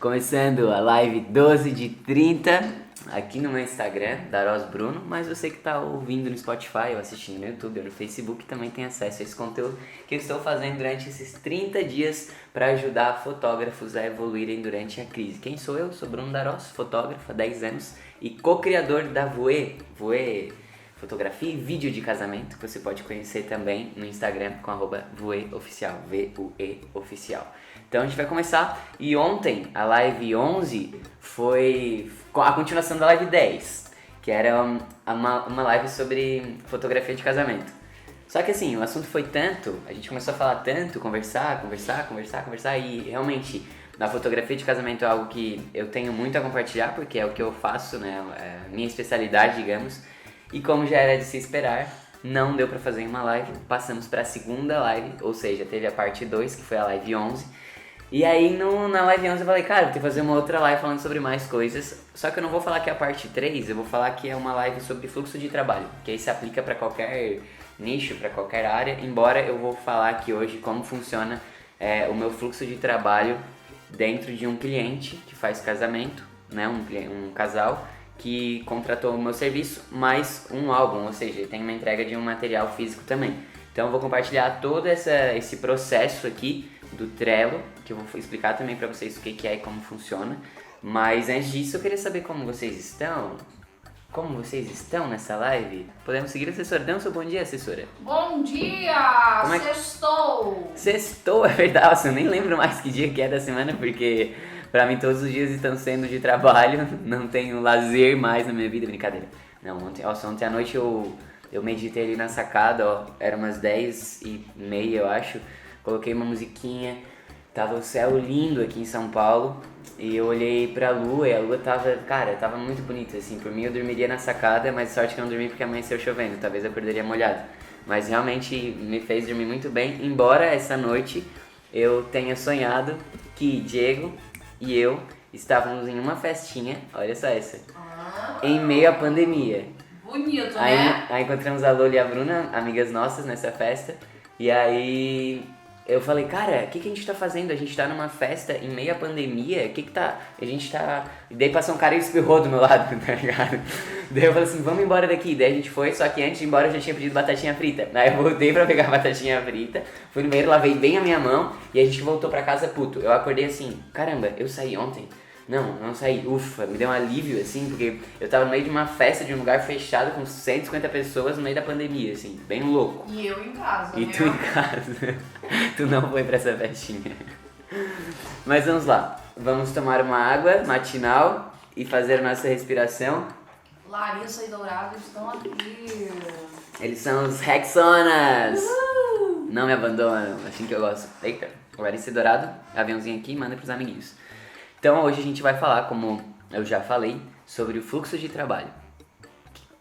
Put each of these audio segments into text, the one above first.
Começando a live 12h30 aqui no meu Instagram, Daros Bruno, mas você que está ouvindo no Spotify ou assistindo no YouTube ou no Facebook também tem acesso a esse conteúdo que eu estou fazendo durante esses 30 dias para ajudar fotógrafos a evoluírem durante a crise. Quem sou eu? Sou Bruno Daros, fotógrafo há 10 anos e co-criador da Voe Fotografia e Vídeo de Casamento, que você pode conhecer também no Instagram com @voeoficial, V-U-E oficial. Então a gente vai começar, e ontem a live 11 foi a continuação da live 10, que era uma live sobre fotografia de casamento. Só que assim, o assunto foi tanto, a gente começou a falar tanto, conversar, e realmente na fotografia de casamento é algo que eu tenho muito a compartilhar, porque é o que eu faço, né, é a minha especialidade, digamos. E como já era de se esperar, não deu pra fazer em uma live, passamos pra segunda live, ou seja, teve a parte 2, que foi a live 11. E aí na live 11 eu falei, cara, vou ter que fazer uma outra live falando sobre mais coisas, só que eu não vou falar que é a parte 3, eu vou falar que é uma live sobre fluxo de trabalho, que aí se aplica pra qualquer nicho, pra qualquer área, embora eu vou falar aqui hoje como funciona o meu fluxo de trabalho dentro de um cliente que faz casamento, né, um casal, que contratou o meu serviço, mais um álbum, ou seja, tem uma entrega de um material físico também. Então eu vou compartilhar todo esse processo aqui do Trello, que eu vou explicar também para vocês o que é e como funciona. Mas antes disso eu queria saber como vocês estão. Como vocês estão nessa live? Podemos seguir a assessora? Dê um seu bom dia, assessora. Bom dia! Sextou! Sextou, é verdade, eu nem lembro mais que dia que é da semana, porque pra mim todos os dias estão sendo de trabalho, não tenho lazer mais na minha vida, brincadeira. Não, ontem à noite eu meditei ali na sacada, ó, era umas 10h30 eu acho, coloquei uma musiquinha, tava o céu lindo aqui em São Paulo, e eu olhei pra lua e a lua tava muito bonita, assim, por mim eu dormiria na sacada, mas sorte que eu não dormi porque amanheceu chovendo, talvez eu acordaria molhado. Mas realmente me fez dormir muito bem, embora essa noite eu tenha sonhado que Diego e eu estávamos em uma festinha, olha só essa, em meio à pandemia. Bonito, né? Aí encontramos a Lola e a Bruna, amigas nossas, nessa festa, e aí eu falei, cara, o que a gente tá fazendo? A gente tá numa festa em meio à pandemia, a gente tá... E daí passou um cara e espirrou do meu lado, tá ligado? Daí eu falei assim, vamos embora daqui. Daí a gente foi, só que antes de ir embora eu já tinha pedido batatinha frita. Aí eu voltei pra pegar a batatinha frita, fui no banheiro, lavei bem a minha mão e a gente voltou pra casa puto. Eu acordei assim, caramba, eu saí ontem? Não saí. Ufa, me deu um alívio, assim, porque eu tava no meio de uma festa de um lugar fechado com 150 pessoas no meio da pandemia, assim, bem louco. E eu em casa, E tu em casa. Tu não foi pra essa festinha. Mas vamos lá. Vamos tomar uma água matinal e fazer nossa respiração. Larissa e Dourado estão aqui. Eles são os Rexonas. Não me abandonam, assim que eu gosto. Eita, Larissa e Dourado, aviãozinho aqui, manda pros amiguinhos. Então hoje a gente vai falar, como eu já falei, sobre o fluxo de trabalho,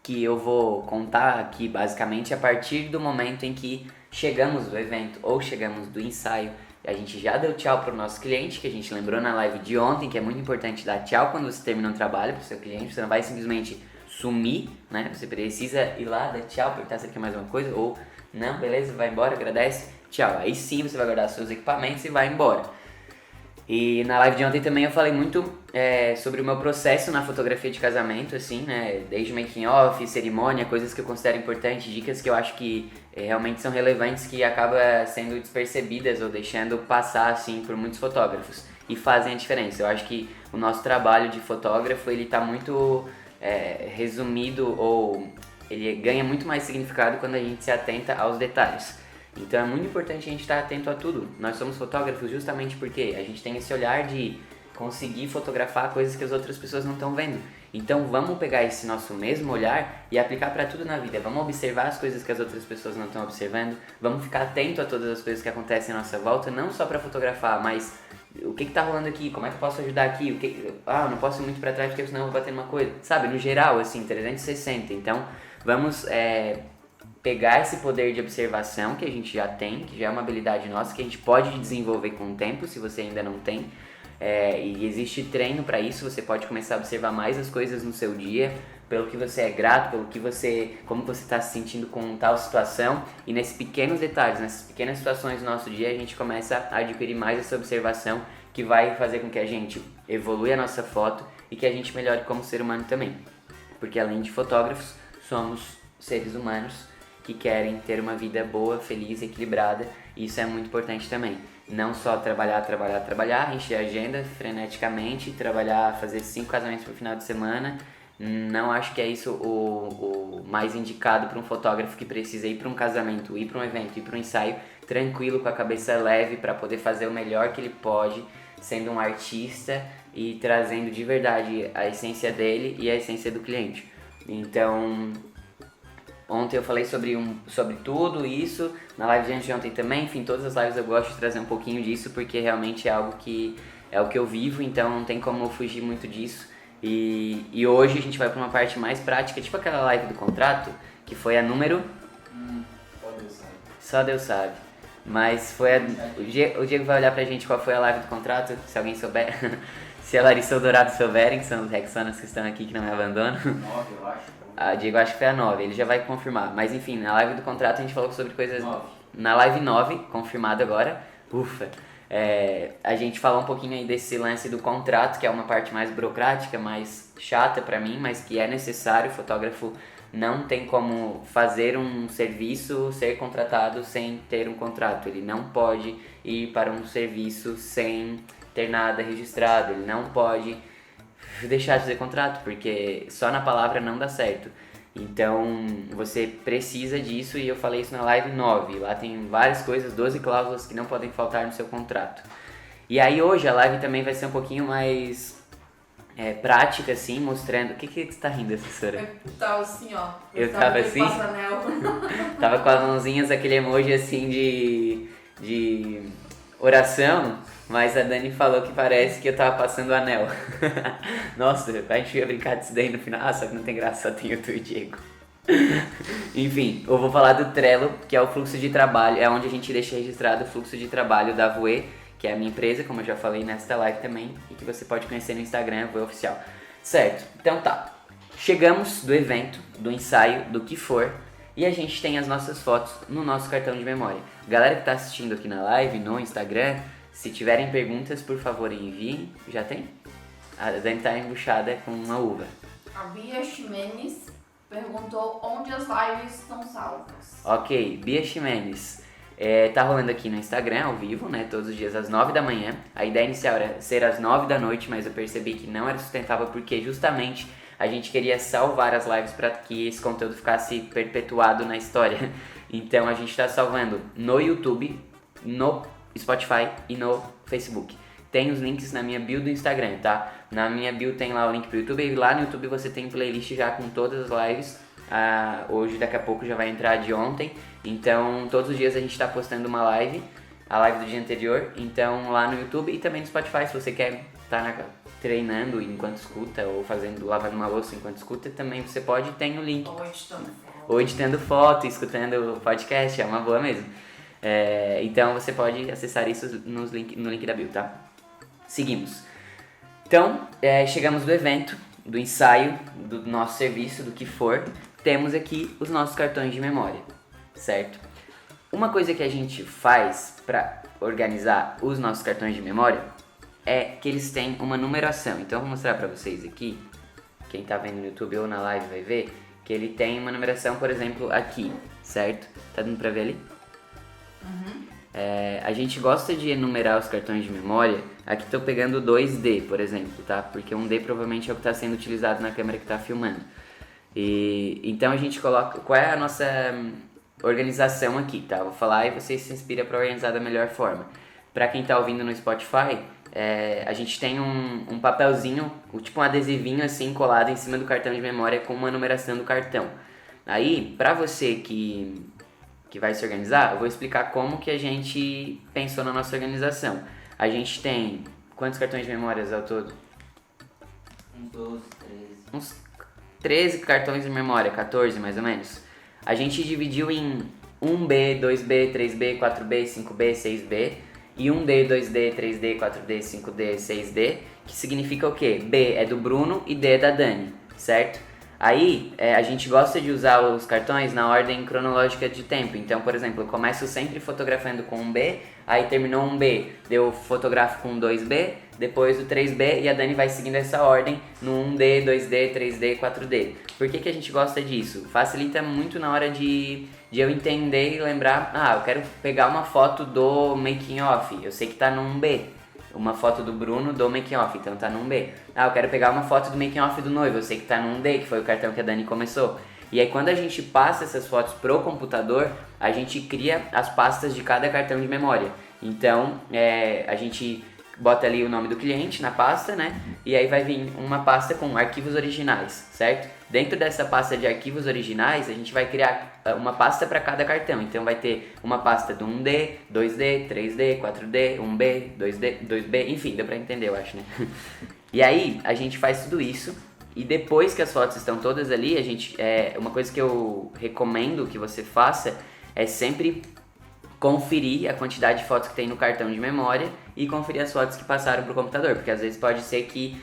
que eu vou contar aqui basicamente a partir do momento em que chegamos do evento ou chegamos do ensaio. A gente já deu tchau pro nosso cliente, que a gente lembrou na live de ontem, que é muito importante dar tchau quando você termina um trabalho pro seu cliente, você não vai simplesmente sumir, né? Você precisa ir lá, dar tchau, perguntar se ele quer mais uma coisa, ou não, beleza, vai embora, agradece, tchau. Aí sim você vai guardar seus equipamentos e vai embora. E na live de ontem também eu falei muito sobre o meu processo na fotografia de casamento, assim, né? Desde making off, cerimônia, coisas que eu considero importantes, dicas que eu acho que realmente são relevantes, que acabam sendo despercebidas ou deixando passar, assim, por muitos fotógrafos. E fazem a diferença. Eu acho que o nosso trabalho de fotógrafo, ele tá muito resumido, ou ele ganha muito mais significado quando a gente se atenta aos detalhes. Então é muito importante a gente estar atento a tudo. Nós somos fotógrafos justamente porque a gente tem esse olhar de conseguir fotografar coisas que as outras pessoas não estão vendo. Então vamos pegar esse nosso mesmo olhar e aplicar para tudo na vida. Vamos observar as coisas que as outras pessoas não estão observando. Vamos ficar atento a todas as coisas que acontecem à nossa volta, não só para fotografar, mas o que tá rolando aqui, como é que eu posso ajudar aqui, eu não posso ir muito para trás porque senão eu vou bater numa coisa. Sabe, no geral, assim, 360. Então vamos pegar esse poder de observação que a gente já tem, que já é uma habilidade nossa, que a gente pode desenvolver com o tempo, se você ainda não tem. E existe treino para isso, você pode começar a observar mais as coisas no seu dia, pelo que você é grato, como você está se sentindo com tal situação, e nesses pequenos detalhes, nessas pequenas situações do nosso dia, a gente começa a adquirir mais essa observação que vai fazer com que a gente evolua a nossa foto e que a gente melhore como ser humano também. Porque além de fotógrafos, somos seres humanos que querem ter uma vida boa, feliz, equilibrada, e isso é muito importante também. Não só trabalhar, encher a agenda freneticamente, trabalhar, fazer 5 casamentos por final de semana. Não acho que é isso o mais indicado para um fotógrafo que precisa ir para um casamento, ir para um evento, ir para um ensaio, tranquilo, com a cabeça leve, para poder fazer o melhor que ele pode, sendo um artista e trazendo de verdade a essência dele e a essência do cliente. Então, ontem eu falei sobre tudo isso, na live de ontem também, enfim, todas as lives eu gosto de trazer um pouquinho disso, porque realmente é algo que é o que eu vivo, então não tem como eu fugir muito disso. E hoje a gente vai para uma parte mais prática, tipo aquela live do contrato, que foi a número... Só Deus sabe. Só Deus sabe. Mas foi o Diego vai olhar pra gente qual foi a live do contrato, se alguém souber. Se a Larissa ou o Dourado souberem, que são os Rexonas que estão aqui, que não me abandonam. 9, eu acho. A Diego acho que foi a 9, ele já vai confirmar. Mas enfim, na live do contrato a gente falou sobre coisas... 9. Na live 9, confirmado agora, ufa, a gente falou um pouquinho aí desse lance do contrato, que é uma parte mais burocrática, mais chata pra mim, mas que é necessário. O fotógrafo não tem como fazer um serviço, ser contratado sem ter um contrato. Ele não pode ir para um serviço sem ter nada registrado, ele não pode deixar de fazer contrato, porque só na palavra não dá certo. Então você precisa disso, e eu falei isso na live 9. Lá tem várias coisas, 12 cláusulas que não podem faltar no seu contrato. E aí hoje a live também vai ser um pouquinho mais prática, assim, mostrando... O que você tá rindo, assessora? Eu tava assim, ó. Eu tava assim? Tava com as mãozinhas, aquele emoji assim de oração, mas a Dani falou que parece que eu tava passando o anel. Nossa, a gente ia brincar disso daí no final. Ah, só que não tem graça, só tem eu e o Diego. Enfim, eu vou falar do Trello, que é o fluxo de trabalho, é onde a gente deixa registrado o fluxo de trabalho da Voe, que é a minha empresa, como eu já falei nesta live também, e que você pode conhecer no Instagram, Voe Oficial. Certo, então tá. Chegamos do evento, do ensaio, do que for, e a gente tem as nossas fotos no nosso cartão de memória. Galera que tá assistindo aqui na live, no Instagram, se tiverem perguntas, por favor, enviem. Já tem? A Dani tá embuchada com uma uva. A Bia Ximenes perguntou onde as lives estão salvas. Ok, Bia Ximenes. Tá rolando aqui no Instagram, ao vivo, né? Todos os dias às 9 da manhã. A ideia inicial era ser às 9 da noite, mas eu percebi que não era sustentável porque justamente a gente queria salvar as lives para que esse conteúdo ficasse perpetuado na história. Então a gente tá salvando no YouTube, no Spotify e no Facebook. Tem os links na minha bio do Instagram, tá? Na minha bio tem lá o link pro YouTube, e lá no YouTube você tem playlist já com todas as lives. Hoje, daqui a pouco, já vai entrar a de ontem. Então, todos os dias a gente tá postando uma live, a live do dia anterior. Então, lá no YouTube e também no Spotify, se você quer estar treinando enquanto escuta, ou lavando uma louça enquanto escuta, também você pode, tem o link. Ou editando foto, escutando o podcast, é uma boa mesmo. Então você pode acessar isso no link da bio, tá? Seguimos. Então, chegamos do evento, do ensaio, do nosso serviço, do que for. Temos aqui os nossos cartões de memória, certo? Uma coisa que a gente faz para organizar os nossos cartões de memória é que eles têm uma numeração. Então eu vou mostrar para vocês aqui, quem tá vendo no YouTube ou na live vai ver, que ele tem uma numeração, por exemplo, aqui, certo? Tá dando pra ver ali? Uhum. A gente gosta de enumerar os cartões de memória. Aqui estou pegando o 2D, por exemplo, tá? Porque um D provavelmente é o que está sendo utilizado na câmera que está filmando. Então a gente coloca... Qual é a nossa organização aqui, tá? Vou falar e você se inspira para organizar da melhor forma. Para quem está ouvindo no Spotify, a gente tem um papelzinho, tipo um adesivinho assim colado em cima do cartão de memória com uma numeração do cartão. Aí, para você que vai se organizar, eu vou explicar como que a gente pensou na nossa organização. A gente tem quantos cartões de memórias ao todo? Uns 12, 13. Uns 13 cartões de memória, 14 mais ou menos. A gente dividiu em 1B, 2B, 3B, 4B, 5B, 6B. E 1D, 2D, 3D, 4D, 5D, 6D. Que significa o quê? B é do Bruno e D é da Dani, certo? Aí, a gente gosta de usar os cartões na ordem cronológica de tempo. Então, por exemplo, eu começo sempre fotografando com um B, aí terminou um B, eu fotografo com 2B, depois o 3B e a Dani vai seguindo essa ordem no 1D, 2D, 3D, 4D. Por que a gente gosta disso? Facilita muito na hora de eu entender e lembrar, eu quero pegar uma foto do making off, eu sei que tá no 1B. Uma foto do Bruno do making off, então tá no 1B. Eu quero pegar uma foto do making off do noivo, eu sei que tá no 1D, que foi o cartão que a Dani começou. E aí quando a gente passa essas fotos pro computador, a gente cria as pastas de cada cartão de memória. Então, a gente bota ali o nome do cliente na pasta, né? E aí vai vir uma pasta com arquivos originais, certo? Dentro dessa pasta de arquivos originais, a gente vai criar uma pasta para cada cartão. Então vai ter uma pasta do 1D, 2D, 3D, 4D, 1B, 2D, 2B, enfim, deu pra entender, eu acho, né? E aí, a gente faz tudo isso e depois que as fotos estão todas ali, a gente, uma coisa que eu recomendo que você faça é sempre conferir a quantidade de fotos que tem no cartão de memória e conferir as fotos que passaram pro computador, porque às vezes pode ser que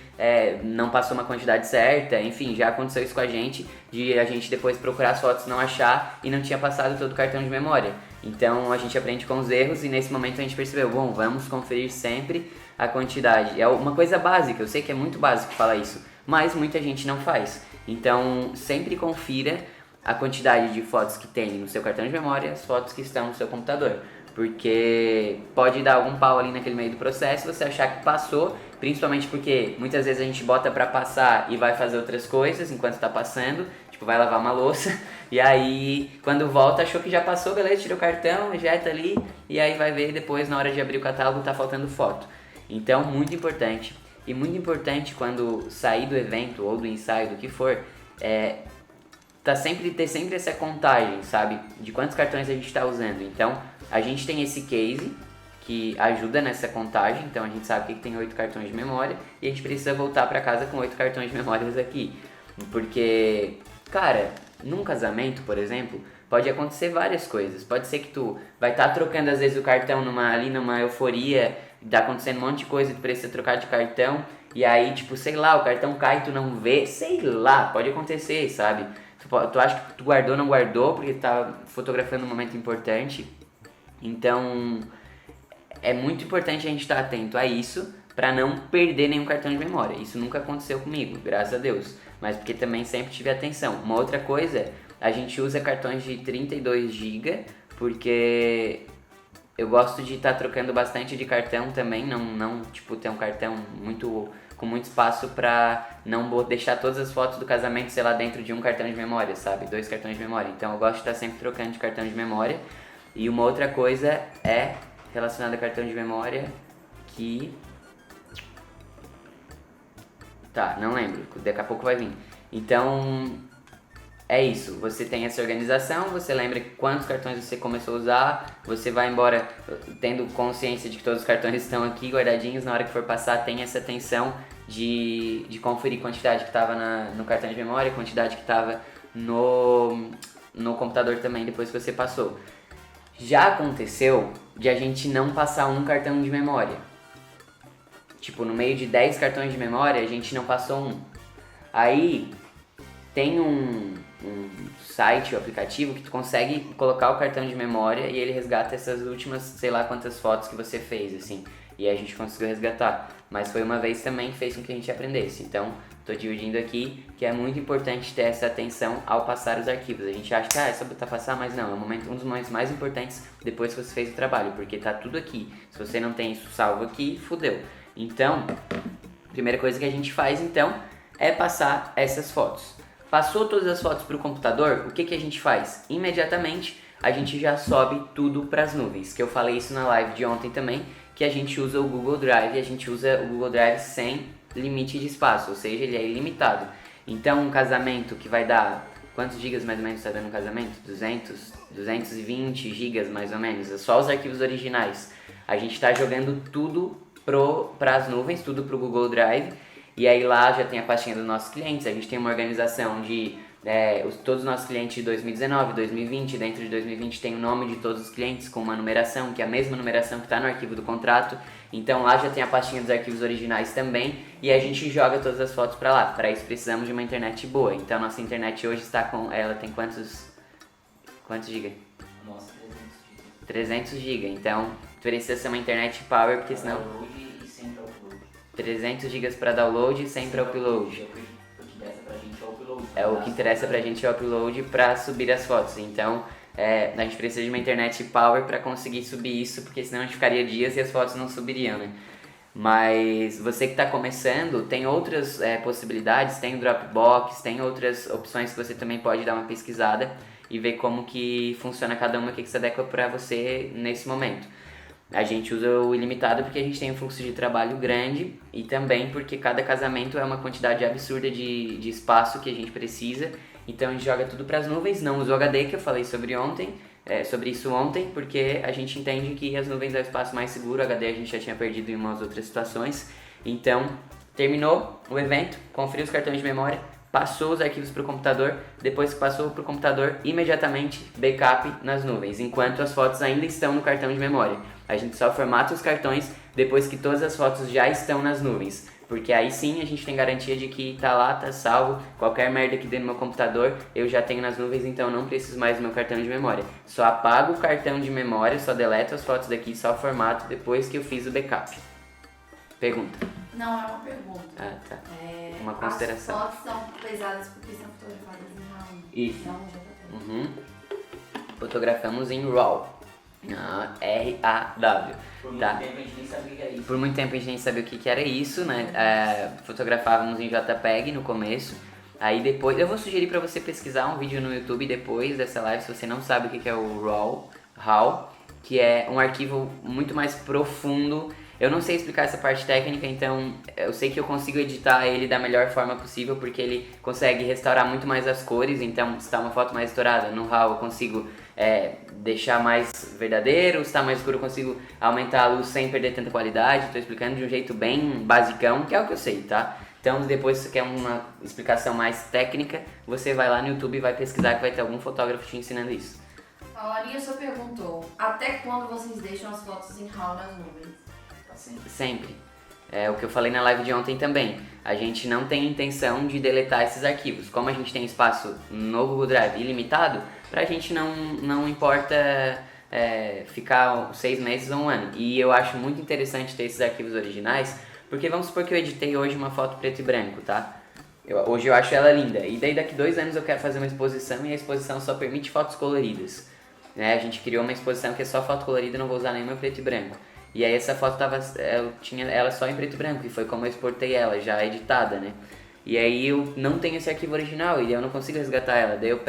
não passou uma quantidade certa, enfim, já aconteceu isso com a gente, de a gente depois procurar as fotos, não achar e não tinha passado todo o cartão de memória. Então a gente aprende com os erros e nesse momento a gente percebeu, bom, vamos conferir sempre a quantidade. É uma coisa básica, eu sei que é muito básico falar isso, mas muita gente não faz. Então sempre confira a quantidade de fotos que tem no seu cartão de memória, as fotos que estão no seu computador. Porque pode dar algum pau ali naquele meio do processo, você achar que passou, principalmente porque muitas vezes a gente bota pra passar e vai fazer outras coisas enquanto tá passando, tipo vai lavar uma louça, e aí quando volta achou que já passou, beleza, tira o cartão, ejeta ali, e aí vai ver depois na hora de abrir o catálogo tá faltando foto. Então muito importante, e muito importante quando sair do evento ou do ensaio, do que for, ter sempre essa contagem, sabe? De quantos cartões a gente está usando. Então, a gente tem esse case que ajuda nessa contagem. Então, a gente sabe que tem 8 cartões de memória e a gente precisa voltar para casa com 8 cartões de memórias aqui. Porque, cara, num casamento, por exemplo, pode acontecer várias coisas. Pode ser que tu vai estar trocando às vezes o cartão ali numa euforia, tá acontecendo um monte de coisa e tu precisa trocar de cartão. E aí, tipo, sei lá, o cartão cai e tu não vê. Sei lá, pode acontecer, sabe? Tu acha que tu guardou, não guardou, porque tu tá fotografando um momento importante. Então, é muito importante a gente estar atento a isso pra não perder nenhum cartão de memória. Isso nunca aconteceu comigo, graças a Deus. Mas porque também sempre tive atenção. Uma outra coisa, a gente usa cartões de 32 GB, porque eu gosto de estar trocando bastante de cartão também, não tipo ter um cartão com muito espaço pra não deixar todas as fotos do casamento, sei lá, dentro de um cartão de memória, sabe? 2 cartões de memória. Então eu gosto de estar sempre trocando de cartão de memória. E uma outra coisa é relacionada a cartão de memória que... Tá, não lembro, daqui a pouco vai vir. Então, é isso, você tem essa organização, você lembra quantos cartões você começou a usar, você vai embora tendo consciência de que todos os cartões estão aqui guardadinhos, na hora que for passar tem essa atenção de conferir quantidade que estava no cartão de memória, quantidade que estava no computador também depois que você passou. Já aconteceu de a gente não passar um cartão de memória. Tipo, no meio de 10 cartões de memória, a gente não passou um. Aí, tem um site, um aplicativo, que tu consegue colocar o cartão de memória e ele resgata essas últimas, sei lá quantas fotos que você fez, assim. E aí a gente conseguiu resgatar. Mas foi uma vez também que fez com que a gente aprendesse. Então, tô dividindo aqui que é muito importante ter essa atenção ao passar os arquivos. A gente acha que é só botar passar, mas não, é um dos momentos mais importantes depois que você fez o trabalho, porque tá tudo aqui. Se você não tem isso salvo aqui, fudeu. Então, a primeira coisa que a gente faz, então, é passar essas fotos. Passou todas as fotos para o computador, o que a gente faz? Imediatamente, a gente já sobe tudo para as nuvens, que eu falei isso na live de ontem também, que a gente usa o Google Drive, e a gente usa o Google Drive sem limite de espaço, ou seja, ele é ilimitado. Então, um casamento que vai dar... Quantos gigas mais ou menos está dando um casamento? 220 gigas mais ou menos, é só os arquivos originais. A gente está jogando tudo para as nuvens, tudo para o Google Drive, e aí lá já tem a pastinha dos nossos clientes, a gente tem uma organização de todos os nossos clientes de 2019, 2020, dentro de 2020 tem o nome de todos os clientes com uma numeração, que é a mesma numeração que está no arquivo do contrato. Então lá já tem a pastinha dos arquivos originais também e a gente joga todas as fotos para lá. Para isso precisamos de uma internet boa. Então nossa internet hoje está com... Ela tem quantos GB? Nossa, 300 GB. Então precisa ser uma internet power, porque senão... Download e sempre upload. 300 GB para download e sempre upload. O que interessa pra gente é o upload pra subir as fotos. Então a gente precisa de uma internet power pra conseguir subir isso, porque senão a gente ficaria dias e as fotos não subiriam, né? Mas você que está começando, tem outras possibilidades, tem o Dropbox, tem outras opções que você também pode dar uma pesquisada e ver como que funciona cada uma, o que se adequa para você nesse momento. A gente usa o ilimitado porque a gente tem um fluxo de trabalho grande e também porque cada casamento é uma quantidade absurda de espaço que a gente precisa. Então a gente joga tudo para as nuvens, não usa o HD, que eu falei sobre isso ontem, porque a gente entende que as nuvens é o espaço mais seguro. O HD a gente já tinha perdido em umas outras situações. Então terminou o evento, conferiu os cartões de memória, passou os arquivos para o computador, depois que passou para o computador, imediatamente backup nas nuvens, enquanto as fotos ainda estão no cartão de memória. A gente só formata os cartões depois que todas as fotos já estão nas nuvens, porque aí sim a gente tem garantia de que tá lá, tá salvo, qualquer merda que dê no meu computador eu já tenho nas nuvens, então não preciso mais do meu cartão de memória. Só apago o cartão de memória, só deleto as fotos daqui, só formato depois que eu fiz o backup. Pergunta. Não, é uma pergunta. Ah, tá. Uma consideração. As fotos são pesadas porque são fotografadas em RAW. Isso. Não, já tá Fotografamos em RAW. R-A-W. Por muito Tá. tempo a gente nem sabia o que era isso. Por muito tempo a gente nem sabia o que era isso, né? Fotografávamos em JPEG no começo. Aí depois, eu vou sugerir pra você pesquisar um vídeo no YouTube depois dessa live, se você não sabe o que é o RAW, que é um arquivo muito mais profundo. Eu não sei explicar essa parte técnica, então eu sei que eu consigo editar ele da melhor forma possível, porque ele consegue restaurar muito mais as cores. Então, se está uma foto mais estourada, no RAW eu consigo deixar mais verdadeiro. Se está mais escuro, eu consigo aumentar a luz sem perder tanta qualidade. Estou explicando de um jeito bem basicão, que é o que eu sei, tá? Então, depois, se você quer uma explicação mais técnica, você vai lá no YouTube e vai pesquisar, que vai ter algum fotógrafo te ensinando isso. A Larinha só perguntou, até quando vocês deixam as fotos em RAW nas nuvens? Sempre. É o que eu falei na live de ontem também. A gente não tem intenção de deletar esses arquivos. Como a gente tem espaço no Google Drive ilimitado, pra gente não importa ficar 6 meses ou um ano. E eu acho muito interessante ter esses arquivos originais, porque vamos supor que eu editei hoje uma foto preto e branco, tá? Hoje eu acho ela linda. E daí daqui 2 anos eu quero fazer uma exposição e a exposição só permite fotos coloridas. Né? A gente criou uma exposição que é só foto colorida e não vou usar nenhuma preto e branco. E aí essa foto eu tinha ela só em preto e branco, e foi como eu exportei ela, já editada, né? E aí eu não tenho esse arquivo original, e eu não consigo resgatar ela. Daí eu,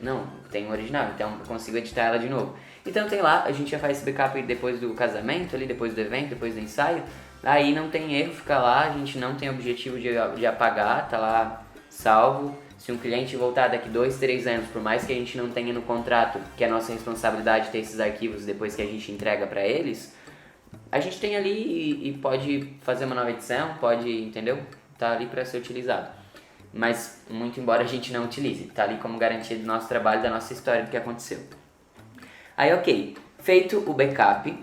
não, tem o original, então eu consigo editar ela de novo. Então tem lá, a gente já faz esse backup depois do casamento, ali, depois do evento, depois do ensaio. Aí não tem erro, fica lá, a gente não tem objetivo de apagar, tá lá salvo. Se um cliente voltar daqui 2, 3 anos, por mais que a gente não tenha no contrato, que é a nossa responsabilidade ter esses arquivos depois que a gente entrega pra eles, a gente tem ali e pode fazer uma nova edição, pode, entendeu? Tá ali para ser utilizado. Mas, muito embora a gente não utilize, tá ali como garantia do nosso trabalho, da nossa história, do que aconteceu. Aí, ok, feito o backup,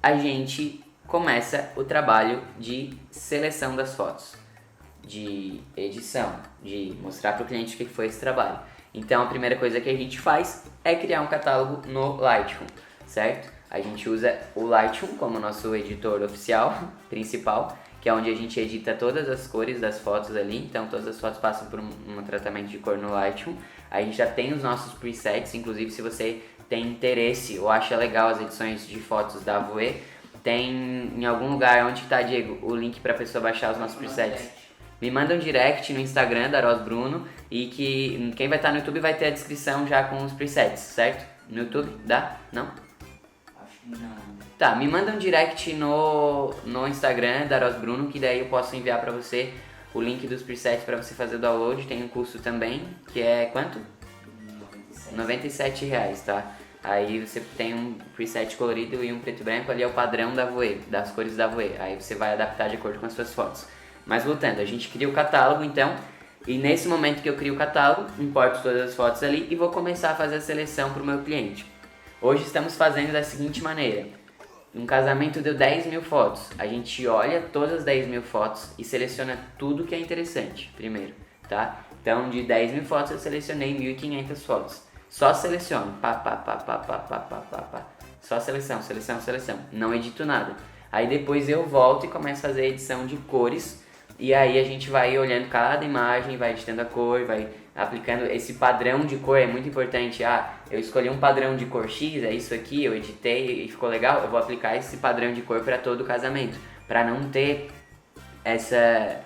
a gente começa o trabalho de seleção das fotos, de edição, de mostrar para o cliente o que foi esse trabalho. Então, a primeira coisa que a gente faz é criar um catálogo no Lightroom, certo? A gente usa o Lightroom como nosso editor oficial, principal, que é onde a gente edita todas as cores das fotos ali. Então todas as fotos passam por um tratamento de cor no Lightroom. A gente já tem os nossos presets, inclusive se você tem interesse ou acha legal as edições de fotos da Voe, tem em algum lugar, onde está, Diego, o link para a pessoa baixar os nossos presets. Me manda um direct no Instagram da Ros Bruno, e que quem vai estar no YouTube vai ter a descrição já com os presets, certo? No YouTube, dá? Não? Não. Tá, me manda um direct no Instagram da Ros Bruno, que daí eu posso enviar pra você o link dos presets pra você fazer o download. Tem um custo também, que é quanto? R$97, tá? Aí você tem um preset colorido e um preto e branco, ali é o padrão da Voe, das cores da Voe. Aí você vai adaptar de acordo com as suas fotos. Mas voltando, a gente cria o catálogo, então E nesse momento que eu crio o catálogo, importo todas as fotos ali e vou começar a fazer a seleção para o meu cliente. Hoje estamos fazendo da seguinte maneira. Um casamento deu 10 mil fotos. A gente olha todas as 10 mil fotos e seleciona tudo que é interessante primeiro, tá? Então, de 10 mil fotos eu selecionei 1.500 fotos. Só seleciono. Pá. Só seleção. Não edito nada. Aí depois eu volto e começo a fazer a edição de cores. E aí a gente vai olhando cada imagem, vai editando a cor, vai aplicando esse padrão de cor, é muito importante. Eu escolhi um padrão de cor X, é isso aqui, eu editei e ficou legal, eu vou aplicar esse padrão de cor para todo o casamento, para não ter essa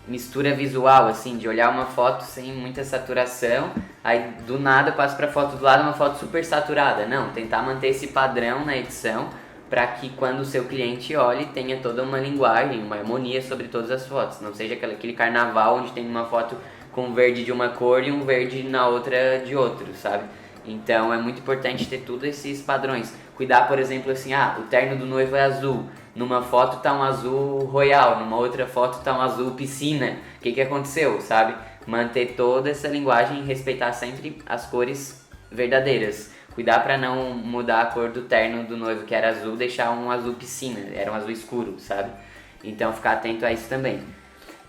mistura visual, assim, de olhar uma foto sem muita saturação, aí do nada eu passo para foto do lado, uma foto super saturada. Não, tentar manter esse padrão na edição, para que quando o seu cliente olhe, tenha toda uma linguagem, uma harmonia sobre todas as fotos. Não seja aquele carnaval onde tem uma foto com verde de uma cor e um verde na outra de outro, sabe? Então é muito importante ter todos esses padrões. Cuidar, por exemplo, assim, o terno do noivo é azul. Numa foto tá um azul royal, numa outra foto tá um azul piscina. O que aconteceu, sabe? Manter toda essa linguagem e respeitar sempre as cores verdadeiras. Cuidar para não mudar a cor do terno do noivo, que era azul, deixar um azul piscina, era um azul escuro, sabe? Então ficar atento a isso também.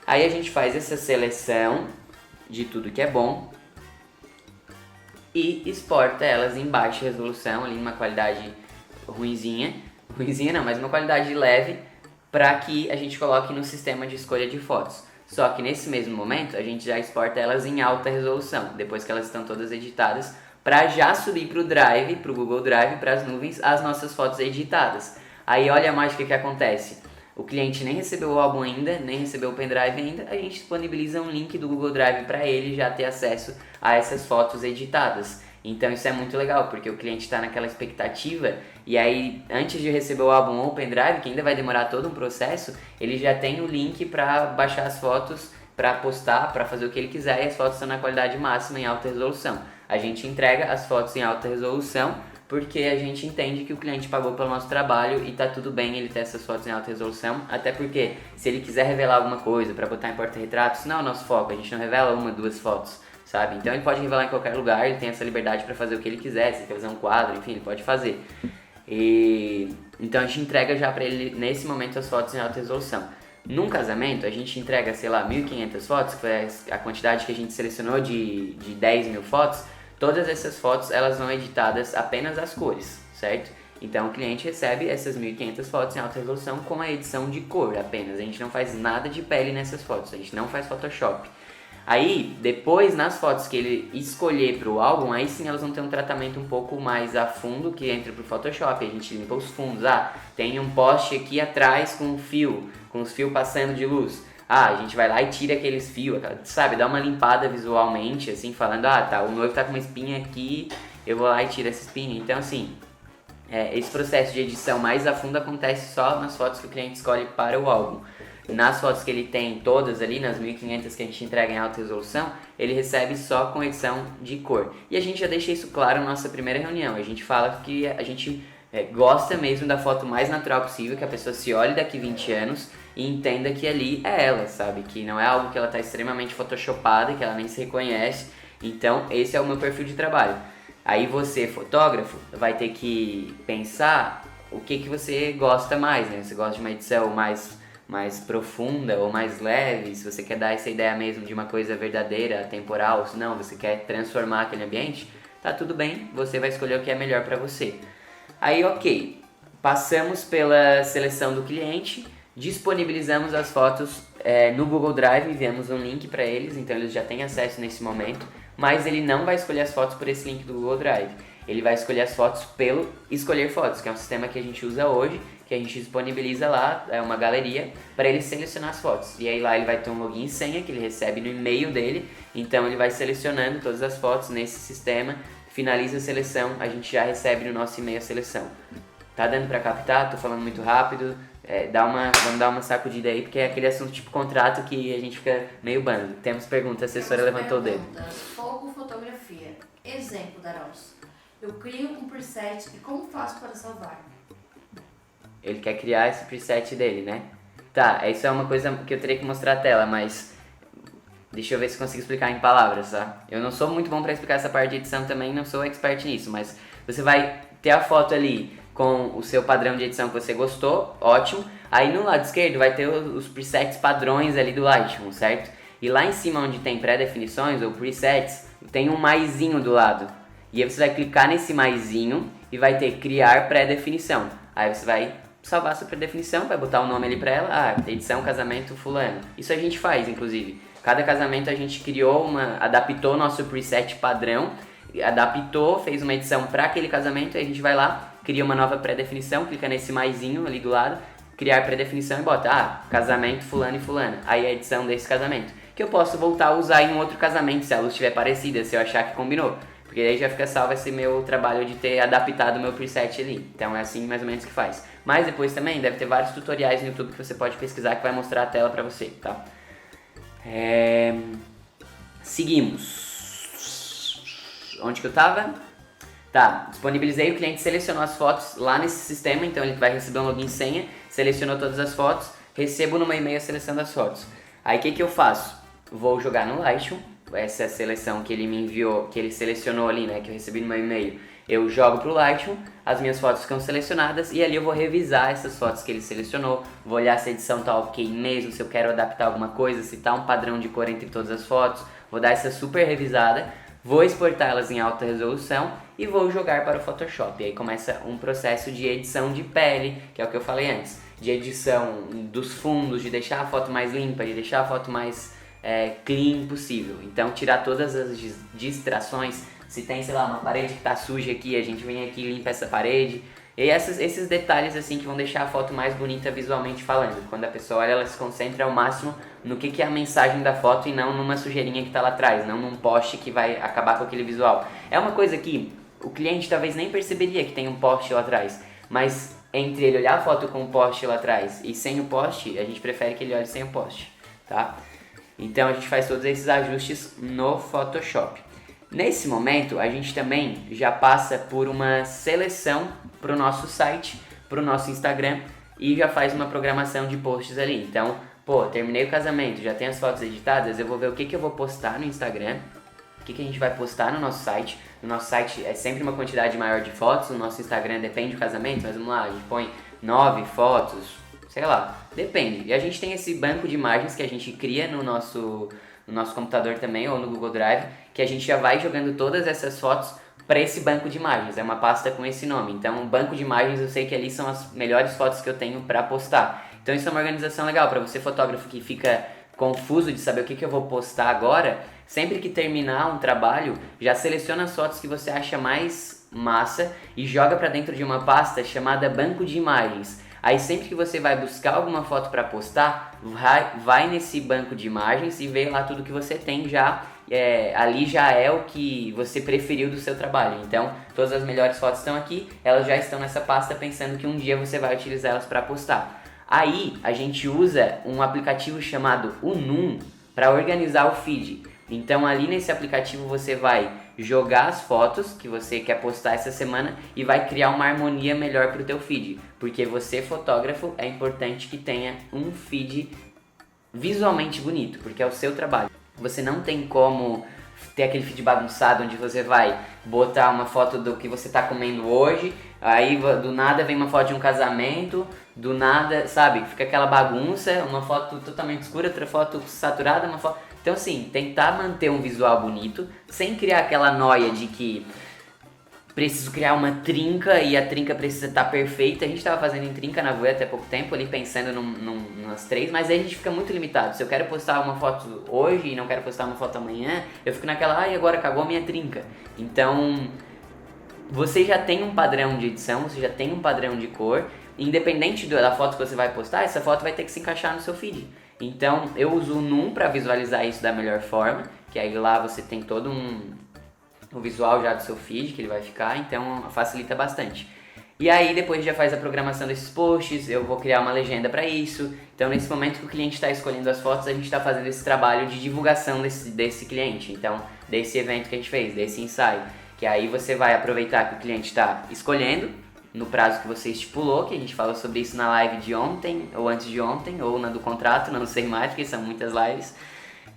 Aí a gente faz essa seleção de tudo que é bom e exporta elas em baixa resolução, ali numa qualidade ruinzinha não, mas uma qualidade leve, para que a gente coloque no sistema de escolha de fotos. Só que nesse mesmo momento a gente já exporta elas em alta resolução, depois que elas estão todas editadas, para já subir para o Drive, para o Google Drive, para as nuvens, as nossas fotos editadas. Aí olha a mágica que acontece. O cliente nem recebeu o álbum ainda, nem recebeu o pendrive ainda, a gente disponibiliza um link do Google Drive para ele já ter acesso a essas fotos editadas. Então isso é muito legal, porque o cliente está naquela expectativa e aí antes de receber o álbum ou o pendrive, que ainda vai demorar todo um processo, ele já tem o link para baixar as fotos, para postar, para fazer o que ele quiser e as fotos estão na qualidade máxima em alta resolução. A gente entrega as fotos em alta resolução porque a gente entende que o cliente pagou pelo nosso trabalho e tá tudo bem ele ter essas fotos em alta resolução, até porque se ele quiser revelar alguma coisa para botar em porta-retratos, não é o nosso foco, a gente não revela uma, duas fotos, sabe? Então ele pode revelar em qualquer lugar, ele tem essa liberdade para fazer o que ele quiser, se ele quer fazer um quadro, enfim, ele pode fazer. Então a gente entrega já para ele nesse momento as fotos em alta resolução. Num casamento, a gente entrega, 1.500 fotos, que foi a quantidade que a gente selecionou de 10 mil fotos. Todas essas fotos, elas vão editadas apenas as cores, certo? Então o cliente recebe essas 1.500 fotos em alta resolução com a edição de cor apenas. A gente não faz nada de pele nessas fotos, a gente não faz Photoshop. Aí, depois, nas fotos que ele escolher para o álbum, aí sim elas vão ter um tratamento um pouco mais a fundo, que entra pro Photoshop, a gente limpa os fundos. Tem um poste aqui atrás com um fio, com os fios passando de luz. A gente vai lá e tira aqueles fios, sabe? Dá uma limpada visualmente, assim, falando, o noivo tá com uma espinha aqui, eu vou lá e tiro essa espinha. Então, assim, esse processo de edição mais a fundo acontece só nas fotos que o cliente escolhe para o álbum. Nas fotos que ele tem todas ali, nas 1.500 que a gente entrega em alta resolução, ele recebe só com edição de cor. E a gente já deixa isso claro na nossa primeira reunião. A gente fala que a gente gosta mesmo da foto mais natural possível, que a pessoa se olhe daqui 20 anos e entenda que ali é ela, sabe? Que não é algo que ela está extremamente photoshopada, que ela nem se reconhece. Então, esse é o meu perfil de trabalho. Aí você, fotógrafo, vai ter que pensar o que você gosta mais, né? Você gosta de uma edição mais profunda ou mais leve, se você quer dar essa ideia mesmo de uma coisa verdadeira, temporal, se não, você quer transformar aquele ambiente, tá tudo bem, você vai escolher o que é melhor para você. Aí, ok, passamos pela seleção do cliente, disponibilizamos as fotos no Google Drive, enviamos um link para eles, então eles já têm acesso nesse momento, mas ele não vai escolher as fotos por esse link do Google Drive. Ele vai escolher as fotos pelo Escolher Fotos, que é um sistema que a gente usa hoje, que a gente disponibiliza lá, uma galeria, para ele selecionar as fotos. E aí lá ele vai ter um login e senha que ele recebe no e-mail dele, então ele vai selecionando todas as fotos nesse sistema, finaliza a seleção, a gente já recebe no nosso e-mail a seleção. Tá dando para captar? Tô falando muito rápido, vamos dar uma sacudida aí, porque é aquele assunto tipo contrato que a gente fica meio bando. Temos pergunta, a assessora levantou o dedo. Fogo, fotografia. Exemplo, Daros. Eu crio um preset e como faço para salvar? Ele quer criar esse preset dele, né? Tá, isso é uma coisa que eu teria que mostrar a tela, mas Deixa eu ver se consigo explicar em palavras, tá? Eu não sou muito bom pra explicar essa parte de edição também, não sou expert nisso, mas você vai ter a foto ali com o seu padrão de edição que você gostou, ótimo. Aí no lado esquerdo vai ter os presets padrões ali do Lightroom, certo? E lá em cima onde tem pré-definições ou presets, tem um maisinho do lado. E aí você vai clicar nesse maisinho e vai ter criar pré-definição. Aí você vai salvar a sua pré-definição, vai botar o nome ali pra ela, edição casamento fulano. Isso a gente faz, inclusive. Cada casamento a gente adaptou o nosso preset padrão, adaptou, fez uma edição para aquele casamento, e a gente vai lá, cria uma nova pré-definição, clica nesse maisinho ali do lado, criar pré-definição e bota, casamento fulano e fulano. Aí a edição desse casamento, que eu posso voltar a usar em um outro casamento, se a luz estiver parecida, se eu achar que combinou. Porque aí já fica salvo esse meu trabalho de ter adaptado o meu preset ali. Então é assim mais ou menos que faz. Mas depois também deve ter vários tutoriais no YouTube que você pode pesquisar que vai mostrar a tela pra você, tá? Seguimos. Onde que eu tava? Tá, disponibilizei, o cliente selecionou as fotos lá nesse sistema, então ele vai receber um login e senha, selecionou todas as fotos, recebo no meu e-mail a seleção das fotos. Aí o que eu faço? Vou jogar no Lightroom, essa é a seleção que ele me enviou, que ele selecionou ali, né, que eu recebi no meu e-mail. Eu jogo pro Lightroom, as minhas fotos ficam selecionadas e ali eu vou revisar essas fotos que ele selecionou, vou olhar se a edição tá ok mesmo, se eu quero adaptar alguma coisa, se tá um padrão de cor entre todas as fotos, vou dar essa super revisada, vou exportá-las em alta resolução e vou jogar para o Photoshop. E aí começa um processo de edição de pele, que é o que eu falei antes, de edição dos fundos, de deixar a foto mais limpa, de deixar a foto mais clean possível. Então tirar todas as distrações. Se tem, sei lá, uma parede que tá suja aqui, a gente vem aqui e limpa essa parede. E esses detalhes assim que vão deixar a foto mais bonita visualmente falando. Quando a pessoa olha, ela se concentra ao máximo no que é a mensagem da foto e não numa sujeirinha que tá lá atrás, não num poste que vai acabar com aquele visual. É uma coisa que o cliente talvez nem perceberia que tem um poste lá atrás, mas entre ele olhar a foto com o poste lá atrás e sem o poste, a gente prefere que ele olhe sem o poste, tá? Então a gente faz todos esses ajustes no Photoshop. Nesse momento, a gente também já passa por uma seleção para o nosso site, para o nosso Instagram e já faz uma programação de posts ali. Então, terminei o casamento, já tenho as fotos editadas, eu vou ver o que eu vou postar no Instagram, o que a gente vai postar no nosso site. No nosso site é sempre uma quantidade maior de fotos, no nosso Instagram depende do casamento, mas vamos lá, a gente põe 9 fotos, sei lá, depende. E a gente tem esse banco de imagens que a gente cria no nosso computador também, ou no Google Drive, que a gente já vai jogando todas essas fotos para esse banco de imagens. É uma pasta com esse nome. Então, o banco de imagens, eu sei que ali são as melhores fotos que eu tenho para postar. Então, isso é uma organização legal para você, fotógrafo, que fica confuso de saber o que eu vou postar agora. Sempre que terminar um trabalho, já seleciona as fotos que você acha mais massa e joga para dentro de uma pasta chamada banco de imagens. Aí sempre que você vai buscar alguma foto para postar, vai nesse banco de imagens e vê lá tudo que você tem já. Ali já é o que você preferiu do seu trabalho. Então, todas as melhores fotos estão aqui, elas já estão nessa pasta pensando que um dia você vai utilizá-las para postar. Aí, a gente usa um aplicativo chamado Unum para organizar o feed. Então, ali nesse aplicativo você vai jogar as fotos que você quer postar essa semana e vai criar uma harmonia melhor para o teu feed. Porque você, fotógrafo, é importante que tenha um feed visualmente bonito, porque é o seu trabalho. Você não tem como ter aquele feed bagunçado onde você vai botar uma foto do que você tá comendo hoje, aí do nada vem uma foto de um casamento, do nada, sabe, fica aquela bagunça, uma foto totalmente escura, outra foto saturada, uma foto... Então assim, tentar manter um visual bonito, sem criar aquela noia de que preciso criar uma trinca e a trinca precisa estar perfeita. A gente estava fazendo em trinca na Voe até pouco tempo, ali pensando nas 3, mas aí a gente fica muito limitado. Se eu quero postar uma foto hoje e não quero postar uma foto amanhã, eu fico naquela, e agora acabou a minha trinca. Então, você já tem um padrão de edição, você já tem um padrão de cor, independente da foto que você vai postar, essa foto vai ter que se encaixar no seu feed. Então, eu uso o Num para visualizar isso da melhor forma, que aí lá você tem todo o visual já do seu feed, que ele vai ficar, então facilita bastante. E aí depois já faz a programação desses posts, eu vou criar uma legenda para isso. Então nesse momento que o cliente está escolhendo as fotos, a gente está fazendo esse trabalho de divulgação desse cliente, então desse evento que a gente fez, desse ensaio. Que aí você vai aproveitar que o cliente está escolhendo, no prazo que você estipulou, que a gente falou sobre isso na live de ontem, ou antes de ontem, ou na do contrato, não sei mais, porque são muitas lives.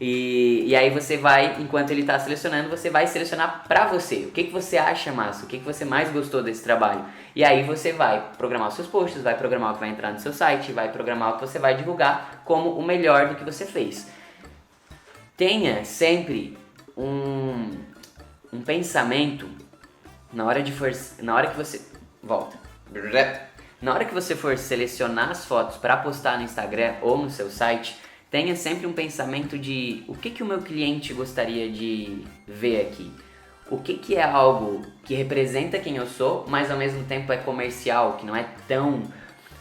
E aí você vai, enquanto ele tá selecionando, você vai selecionar pra você. O que você acha massa? O que você mais gostou desse trabalho? E aí você vai programar os seus posts, vai programar o que vai entrar no seu site, vai programar o que você vai divulgar como o melhor do que você fez. Tenha sempre um pensamento na hora que você volta. Na hora que você for selecionar as fotos para postar no Instagram ou no seu site, tenha sempre um pensamento de o que o meu cliente gostaria de ver aqui. O que é algo que representa quem eu sou, mas ao mesmo tempo é comercial, que não é tão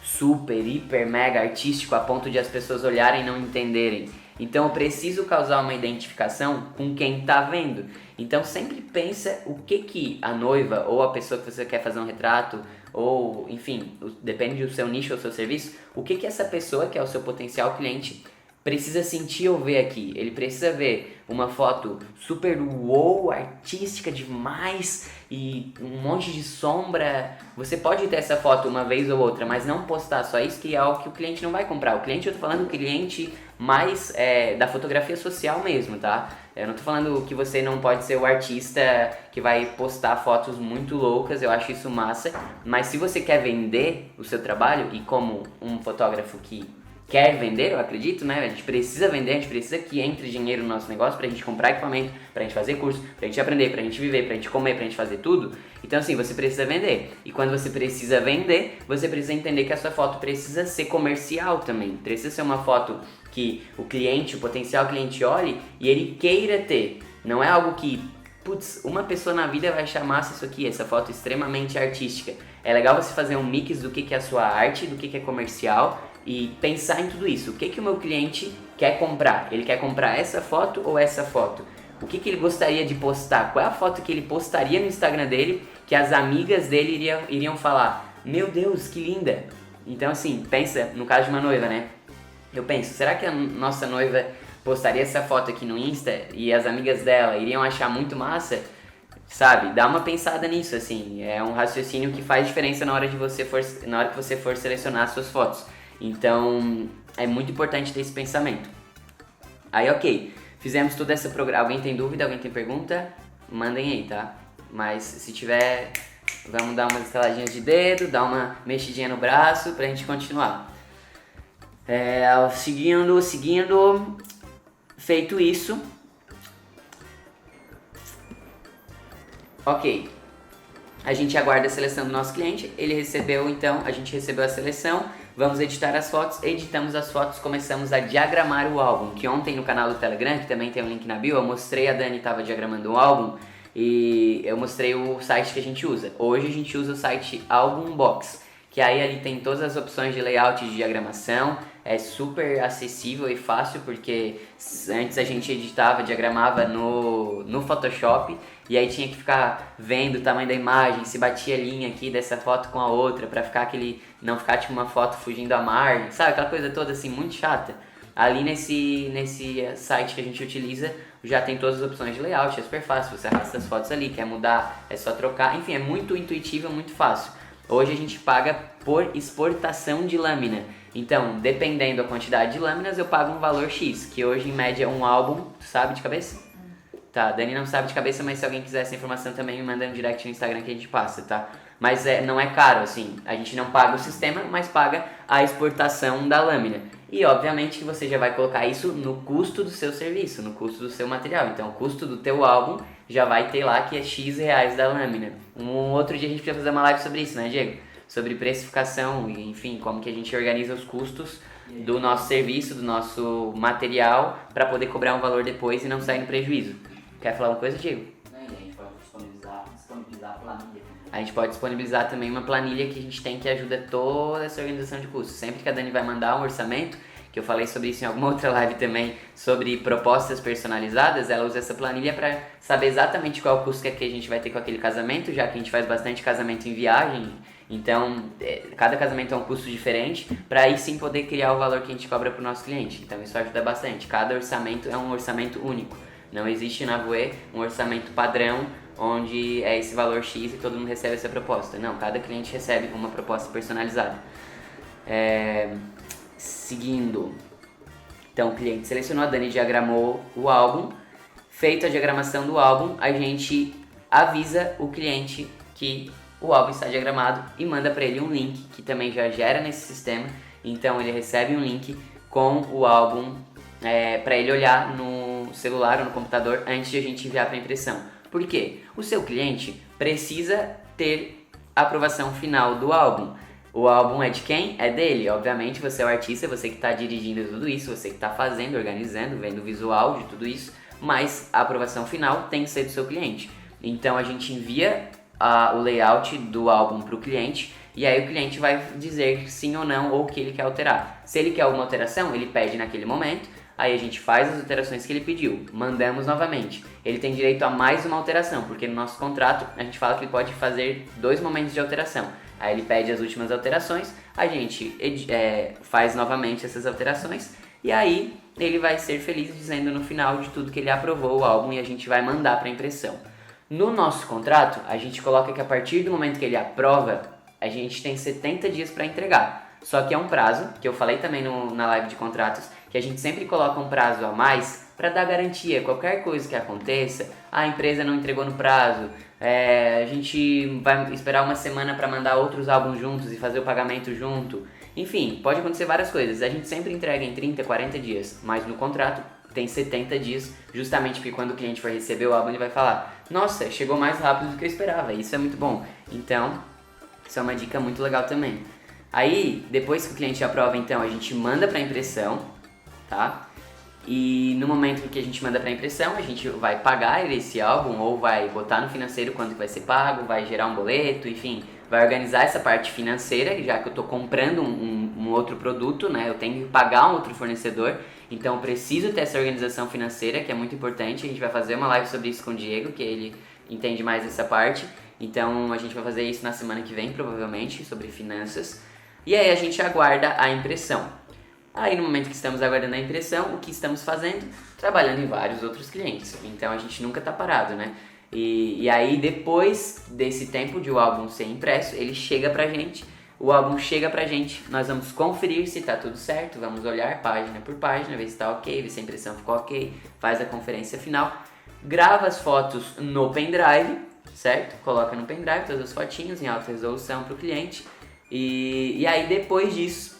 super, hiper, mega artístico a ponto de as pessoas olharem e não entenderem. Então eu preciso causar uma identificação com quem tá vendo. Então sempre pensa o que a noiva ou a pessoa que você quer fazer um retrato, ou enfim, depende do seu nicho ou seu serviço, o que essa pessoa, que é o seu potencial cliente, precisa sentir ou ver aqui. Ele precisa ver uma foto super wow, artística demais e um monte de sombra. Você pode ter essa foto uma vez ou outra, mas não postar só isso, que é algo que o cliente não vai comprar. O cliente, eu tô falando do cliente mais da fotografia social mesmo, tá? Eu não tô falando que você não pode ser o artista que vai postar fotos muito loucas, eu acho isso massa. Mas se você quer vender o seu trabalho, e como um fotógrafo que quer vender, eu acredito, né? A gente precisa vender, a gente precisa que entre dinheiro no nosso negócio pra gente comprar equipamento, pra gente fazer curso, pra gente aprender, pra gente viver, pra gente comer, pra gente fazer tudo. Então assim, você precisa vender. E quando você precisa vender, você precisa entender que a sua foto precisa ser comercial também. Precisa ser uma foto que o cliente, o potencial cliente olhe e ele queira ter. Não é algo que, putz, uma pessoa na vida vai achar massa isso aqui, essa foto extremamente artística. É legal você fazer um mix do que é a sua arte, do que é comercial, e pensar em tudo isso. O que o meu cliente quer comprar? Ele quer comprar essa foto ou essa foto? O que ele gostaria de postar? Qual é a foto que ele postaria no Instagram dele que as amigas dele iriam falar: meu Deus, que linda! Então assim, pensa no caso de uma noiva, né? Eu penso, será que a nossa noiva postaria essa foto aqui no Insta e as amigas dela iriam achar muito massa? Sabe? Dá uma pensada nisso, assim. É um raciocínio que faz diferença na hora que você for selecionar as suas fotos. Então, é muito importante ter esse pensamento. Aí, ok, fizemos toda essa programa. Alguém tem dúvida? Alguém tem pergunta? Mandem aí, tá? Mas se tiver, vamos dar umas estaladinhas de dedo, dar uma mexidinha no braço pra gente continuar. Seguindo, feito isso. Ok, a gente aguarda a seleção do nosso cliente, a gente recebeu a seleção, vamos editar as fotos, editamos as fotos, começamos a diagramar o álbum, que ontem no canal do Telegram, que também tem um link na bio, eu mostrei, a Dani estava diagramando um álbum e eu mostrei o site que a gente usa. Hoje a gente usa o site Album Box, que aí ali tem todas as opções de layout e de diagramação, é super acessível e fácil, porque antes a gente diagramava no Photoshop, e aí tinha que ficar vendo o tamanho da imagem, se batia a linha aqui dessa foto com a outra, pra não ficar tipo uma foto fugindo à margem, sabe? Aquela coisa toda assim, muito chata. Ali nesse site que a gente utiliza, já tem todas as opções de layout, é super fácil, você arrasta as fotos ali, quer mudar, é só trocar, enfim, é muito intuitivo, muito fácil. Hoje a gente paga por exportação de lâmina, então dependendo da quantidade de lâminas eu pago um valor X, que hoje em média um álbum, sabe de cabeça? Tá, Dani não sabe de cabeça, mas se alguém quiser essa informação também me manda no direct no Instagram que a gente passa, tá? Mas não é caro, assim, a gente não paga o sistema, mas paga a exportação da lâmina. E obviamente que você já vai colocar isso no custo do seu serviço, no custo do seu material. Então o custo do teu álbum já vai ter lá que é X reais da lâmina. Um outro dia a gente precisa fazer uma live sobre isso, né, Diego? Sobre precificação e, enfim, como que a gente organiza os custos do nosso serviço, do nosso material, para poder cobrar um valor depois e não sair no prejuízo. Quer falar uma coisa, Diego? Não, a gente pode disponibilizar a planilha. A gente pode disponibilizar também uma planilha que a gente tem que ajuda toda essa organização de custos. Sempre que a Dani vai mandar um orçamento, que eu falei sobre isso em alguma outra live também, sobre propostas personalizadas, ela usa essa planilha para saber exatamente qual é o custo que a gente vai ter com aquele casamento, já que a gente faz bastante casamento em viagem. Então, cada casamento é um custo diferente, para aí sim poder criar o valor que a gente cobra para o nosso cliente. Então isso ajuda bastante. Cada orçamento é um orçamento único. Não existe na Voe um orçamento padrão onde é esse valor X e todo mundo recebe essa proposta. Não, cada cliente recebe uma proposta personalizada. Seguindo. Então o cliente selecionou, a Dani diagramou o álbum. Feita a diagramação do álbum, a gente avisa o cliente que o álbum está diagramado e manda para ele um link que também já gera nesse sistema. Então ele recebe um link com o álbum para ele olhar no celular ou no computador antes de a gente enviar para impressão. Por quê? O seu cliente precisa ter a aprovação final do álbum. O álbum é de quem? É dele. Obviamente você é o artista, você que está dirigindo tudo isso, você que está fazendo, organizando, vendo o visual de tudo isso, mas a aprovação final tem que ser do seu cliente. Então a gente envia o layout do álbum para o cliente e aí o cliente vai dizer sim ou não ou o que ele quer alterar. Se ele quer alguma alteração, ele pede naquele momento, aí a gente faz as alterações que ele pediu, mandamos novamente. Ele tem direito a mais uma alteração, porque no nosso contrato a gente fala que ele pode fazer 2 momentos de alteração. Aí ele pede as últimas alterações, a gente faz novamente essas alterações e aí ele vai ser feliz dizendo no final de tudo que ele aprovou o álbum e a gente vai mandar para impressão. No nosso contrato, a gente coloca que a partir do momento que ele aprova, a gente tem 70 dias para entregar. Só que é um prazo, que eu falei também na live de contratos, que a gente sempre coloca um prazo a mais para dar garantia. Qualquer coisa que aconteça, a empresa não entregou no prazo, a gente vai esperar uma semana para mandar outros álbuns juntos e fazer o pagamento junto. Enfim, pode acontecer várias coisas. A gente sempre entrega em 30, 40 dias, mas no contrato tem 70 dias, justamente porque quando o cliente for receber o álbum ele vai falar: nossa, chegou mais rápido do que eu esperava, isso é muito bom. Então, isso é uma dica muito legal também. Aí, depois que o cliente aprova, então, a gente manda para impressão, tá? E no momento que a gente manda para impressão, a gente vai pagar esse álbum ou vai botar no financeiro quanto que vai ser pago, vai gerar um boleto, enfim, vai organizar essa parte financeira, já que eu estou comprando um outro produto, né? Eu tenho que pagar um outro fornecedor, então eu preciso ter essa organização financeira, que é muito importante. A gente vai fazer uma live sobre isso com o Diego, que ele entende mais essa parte. Então a gente vai fazer isso na semana que vem, provavelmente, sobre finanças. E aí a gente aguarda a impressão. Aí no momento que estamos aguardando a impressão, o que estamos fazendo? Trabalhando em vários outros clientes. Então a gente nunca está parado, né? E aí depois desse tempo de o álbum ser impresso, ele chega pra gente. O álbum chega pra gente, nós vamos conferir se tá tudo certo, vamos olhar página por página, ver se tá ok, ver se a impressão ficou ok, faz a conferência final, grava as fotos no pendrive, certo? Coloca no pendrive todas as fotinhos em alta resolução pro cliente e aí depois disso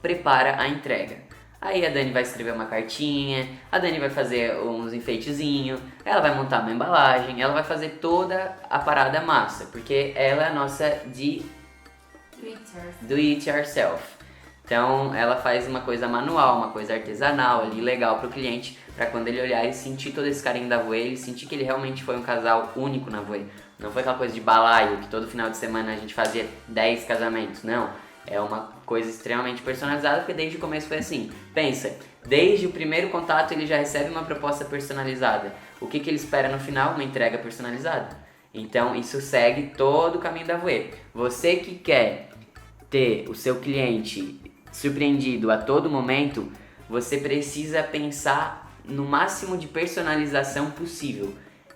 prepara a entrega. Aí a Dani vai escrever uma cartinha, a Dani vai fazer uns enfeitezinhos, ela vai montar uma embalagem, ela vai fazer toda a parada massa, porque ela é a nossa do it yourself. Então ela faz uma coisa manual, uma coisa artesanal ali, legal pro cliente, pra quando ele olhar e sentir todo esse carinho da Voe, ele sentir que ele realmente foi um casal único na Voe. Não foi aquela coisa de balaio, que todo final de semana a gente fazia 10 casamentos, não. É uma coisa extremamente personalizada, porque desde o começo foi assim. Pensa, desde o primeiro contato ele já recebe uma proposta personalizada. O que ele espera no final? Uma entrega personalizada. Então isso segue todo o caminho da Voe. Você que quer ter o seu cliente surpreendido a todo momento, você precisa pensar no máximo de personalização possível.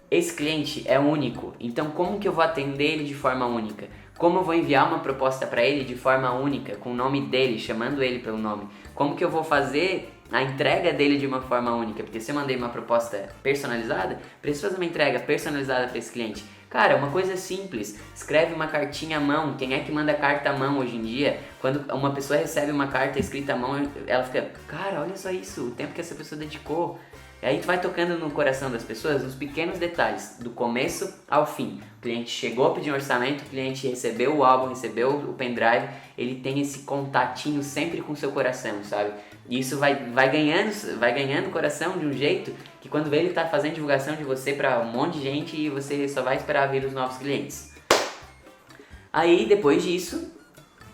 Esse cliente é único, então como que eu vou atender ele de forma única? Como eu vou enviar uma proposta para ele de forma única, com o nome dele, chamando ele pelo nome? Como que eu vou fazer a entrega dele de uma forma única? Porque se eu mandei uma proposta personalizada, preciso fazer uma entrega personalizada para esse cliente. Cara, uma coisa simples, escreve uma cartinha à mão. Quem é que manda carta à mão hoje em dia? Quando uma pessoa recebe uma carta escrita à mão, ela fica, cara, olha só isso, o tempo que essa pessoa dedicou. E aí tu vai tocando no coração das pessoas os pequenos detalhes, do começo ao fim. O cliente chegou a pedir um orçamento, o cliente recebeu o álbum, recebeu o pendrive, ele tem esse contatinho sempre com o seu coração, sabe? E isso vai ganhando o coração de um jeito que quando vê ele tá fazendo divulgação de você para um monte de gente e você só vai esperar vir os novos clientes. Aí depois disso,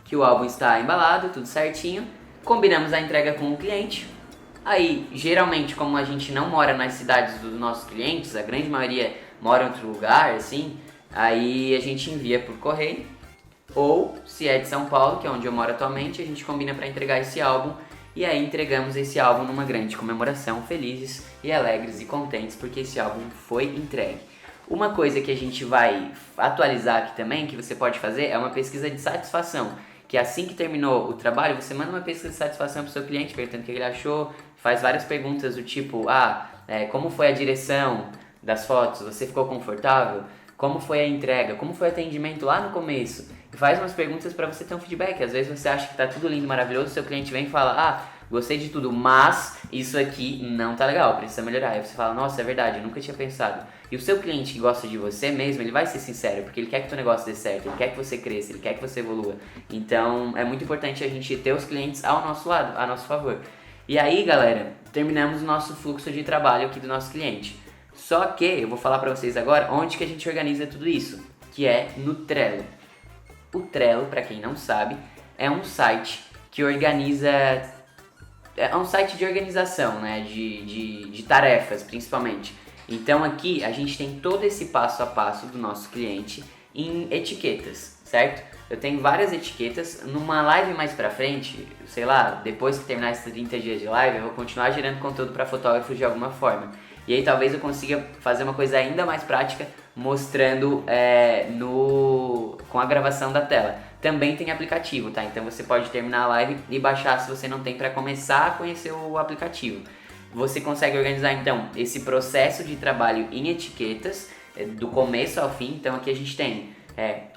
que o álbum está embalado, tudo certinho, combinamos a entrega com o cliente. Aí, geralmente, como a gente não mora nas cidades dos nossos clientes, a grande maioria mora em outro lugar, assim, aí a gente envia por correio. Ou, se é de São Paulo, que é onde eu moro atualmente, a gente combina para entregar esse álbum. E aí entregamos esse álbum numa grande comemoração, felizes e alegres e contentes, porque esse álbum foi entregue. Uma coisa que a gente vai atualizar aqui também, que você pode fazer, é uma pesquisa de satisfação, que assim que terminou o trabalho, você manda uma pesquisa de satisfação pro seu cliente, perguntando o que ele achou, faz várias perguntas do tipo, como foi a direção das fotos, você ficou confortável? Como foi a entrega? Como foi o atendimento lá no começo? E faz umas perguntas para você ter um feedback. Às vezes você acha que tá tudo lindo, maravilhoso, seu cliente vem e fala, gostei de tudo, mas isso aqui não tá legal, precisa melhorar. Aí você fala, nossa, é verdade, eu nunca tinha pensado. E o seu cliente que gosta de você mesmo, ele vai ser sincero, porque ele quer que o teu negócio dê certo, ele quer que você cresça, ele quer que você evolua. Então, é muito importante a gente ter os clientes ao nosso lado, a nosso favor. E aí, galera, terminamos o nosso fluxo de trabalho aqui do nosso cliente. Só que eu vou falar pra vocês agora onde que a gente organiza tudo isso, que é no Trello. O Trello, pra quem não sabe, é um site que organiza... É um site de organização, né, de tarefas, principalmente. Então aqui a gente tem todo esse passo a passo do nosso cliente em etiquetas, certo? Eu tenho várias etiquetas. Numa live mais pra frente, sei lá, depois que terminar esses 30 dias de live, eu vou continuar gerando conteúdo pra fotógrafos de alguma forma. E aí talvez eu consiga fazer uma coisa ainda mais prática, mostrando com a gravação da tela. Também tem aplicativo, tá? Então você pode terminar a live e baixar se você não tem para começar a conhecer o aplicativo. Você consegue organizar então esse processo de trabalho em etiquetas, do começo ao fim. Então aqui a gente tem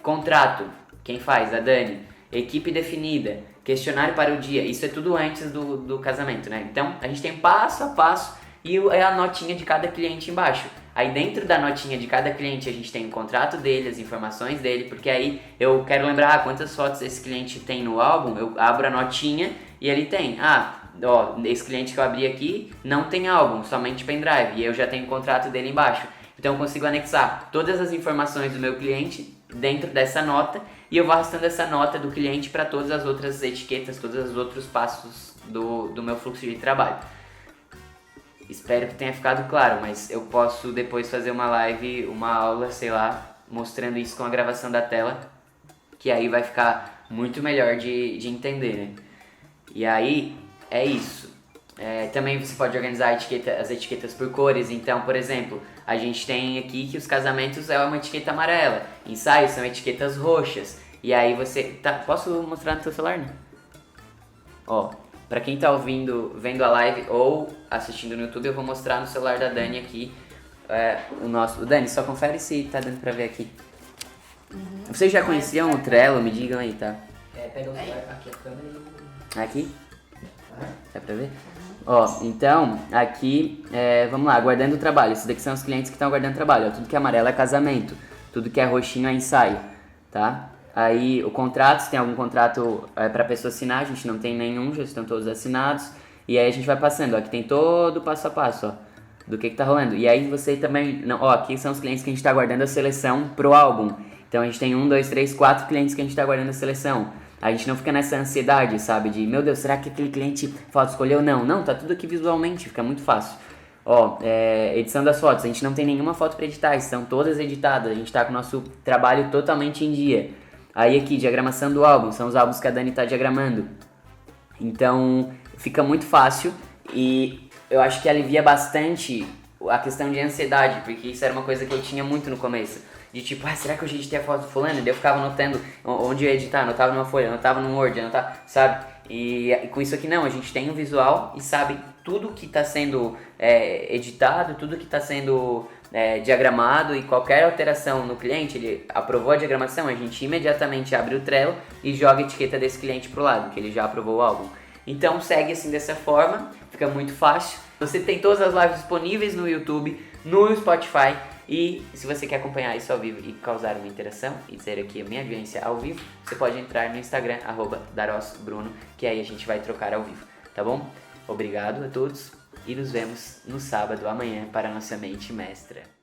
contrato, quem faz? A Dani. Equipe definida, questionário para o dia, isso é tudo antes do casamento, né? Então a gente tem passo a passo e é a notinha de cada cliente embaixo. Aí dentro da notinha de cada cliente a gente tem o contrato dele, as informações dele, porque aí eu quero lembrar quantas fotos esse cliente tem no álbum, eu abro a notinha e ele tem, esse cliente que eu abri aqui não tem álbum, somente pendrive, e eu já tenho o contrato dele embaixo. Então eu consigo anexar todas as informações do meu cliente dentro dessa nota e eu vou arrastando essa nota do cliente para todas as outras etiquetas, todos os outros passos do meu fluxo de trabalho. Espero que tenha ficado claro, mas eu posso depois fazer uma live, uma aula, sei lá, mostrando isso com a gravação da tela, que aí vai ficar muito melhor de entender, né? E aí, é isso. Também você pode organizar as etiquetas por cores. Então, por exemplo, a gente tem aqui que os casamentos é uma etiqueta amarela, ensaios são etiquetas roxas. E aí você... Posso mostrar no teu celular, né? Pra quem tá vendo a live ou assistindo no YouTube, eu vou mostrar no celular da Dani aqui o Dani, só confere se tá dando pra ver aqui. Vocês já conheciam o Trello? Me digam aí, tá? Pega o celular, aqui a câmera e... Aqui? Dá pra ver? Então, aqui, vamos lá, aguardando o trabalho. Esses daqui são os clientes que estão aguardando trabalho. Tudo que é amarelo é casamento, tudo que é roxinho é ensaio, tá? Aí o contrato, se tem algum contrato para a pessoa assinar, a gente não tem nenhum, já estão todos assinados. E aí a gente vai passando, aqui tem todo o passo a passo, do que tá rolando. E aí você também, aqui são os clientes que a gente tá aguardando a seleção pro álbum. Então a gente tem 1, 2, 3, 4 clientes que a gente tá aguardando a seleção. A gente não fica nessa ansiedade, sabe, de, meu Deus, será que aquele cliente foto escolheu? Não, tá tudo aqui visualmente, fica muito fácil. Edição das fotos, a gente não tem nenhuma foto para editar, estão todas editadas, a gente tá com o nosso trabalho totalmente em dia. Aí aqui, diagramação do álbum, são os álbuns que a Dani tá diagramando. Então, fica muito fácil e eu acho que alivia bastante a questão de ansiedade, porque isso era uma coisa que eu tinha muito no começo. De tipo, será que eu editei a foto do fulano? Daí eu ficava anotando onde eu ia editar, anotava numa folha, anotava num Word, sabe? E com isso aqui não, a gente tem um visual e sabe tudo que está sendo editado, tudo que está sendo diagramado, e qualquer alteração no cliente, ele aprovou a diagramação, a gente imediatamente abre o Trello e joga a etiqueta desse cliente pro lado, que ele já aprovou o álbum. Então segue assim dessa forma, fica muito fácil. Você tem todas as lives disponíveis no YouTube, no Spotify, e se você quer acompanhar isso ao vivo e causar uma interação e dizer aqui a minha audiência ao vivo, você pode entrar no Instagram, @darosbruno, que aí a gente vai trocar ao vivo, tá bom? Obrigado a todos e nos vemos no sábado amanhã para a nossa mente mestra.